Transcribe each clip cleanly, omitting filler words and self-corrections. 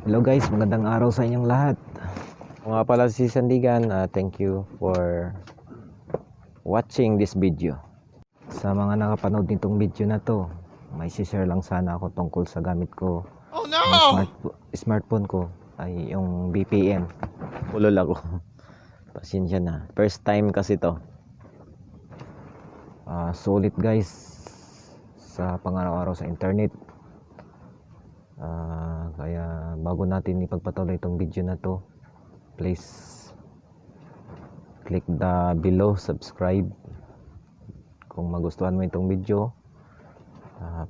Hello guys, magandang araw sa inyong lahat. Mga pala si Sandigan, thank you for watching this video. Sa mga nakapanood nitong video na to, may share lang sana ako tungkol sa gamit ko. Oh no! Smartphone ko ay yung VPN. Ulol ako. Pasensya na. First time kasi to. Sulit guys sa pang-araw-araw sa internet. Kaya bago natin ipagpatuloy itong video na to, please click the below subscribe. Kung magustuhan mo itong video,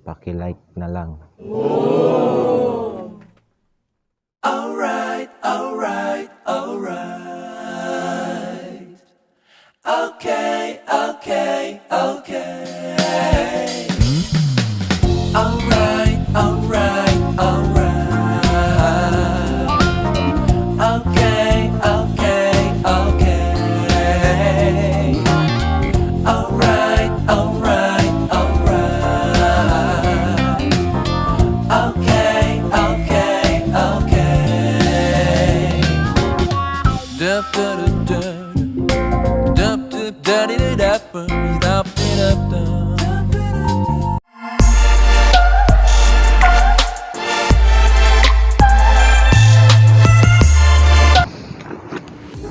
paki-like na lang. Alright. Okay. Alright.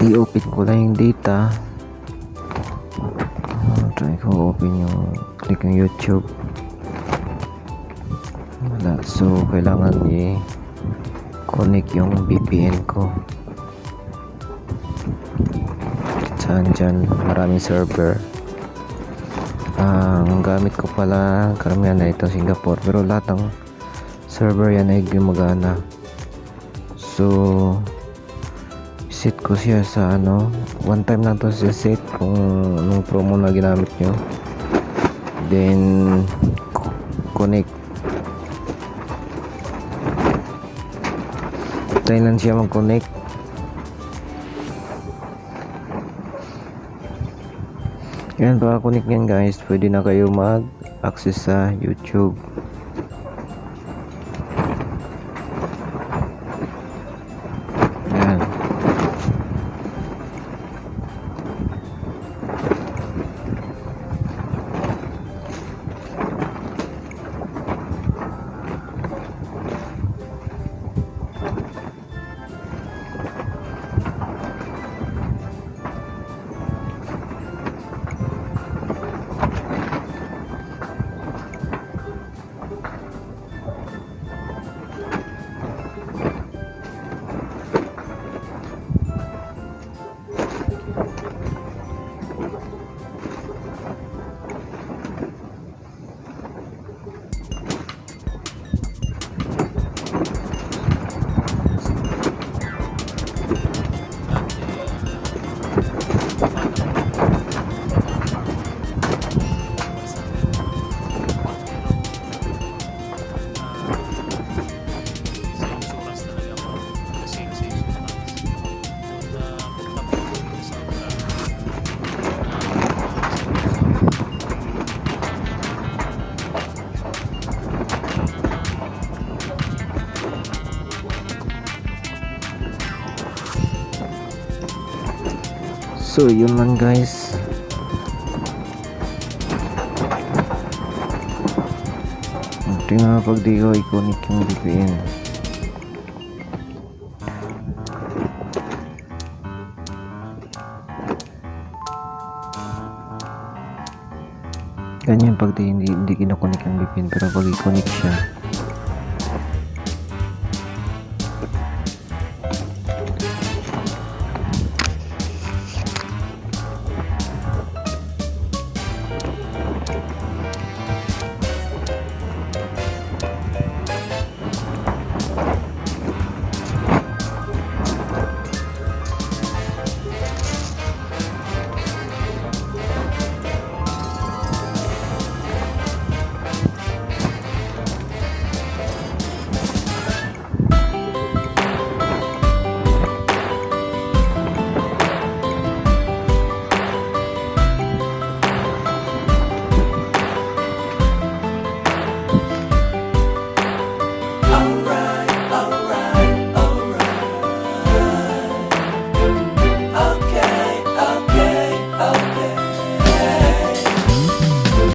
I-open ko lang yung data. Try ko open yung click yung YouTube. Wala. So kailangan i-connect yung VPN ko. Saan dyan maraming server. Ang gamit ko pala karamihan na ito Singapore, pero lahat ng server yan ay gumagana. So set ko siya sa one time lang to siya set kung anong promo na ginamit nyo, then connect. Try lang siya mag-connect. Yan, paka-connect yan guys, pwede na kayo mag-access sa YouTube. Yan. So yun lang guys. Tingnan pag di ko i-connect yung VPN. Ganyan pag hindi kinokonek yung VPN, pero pag i-connect siya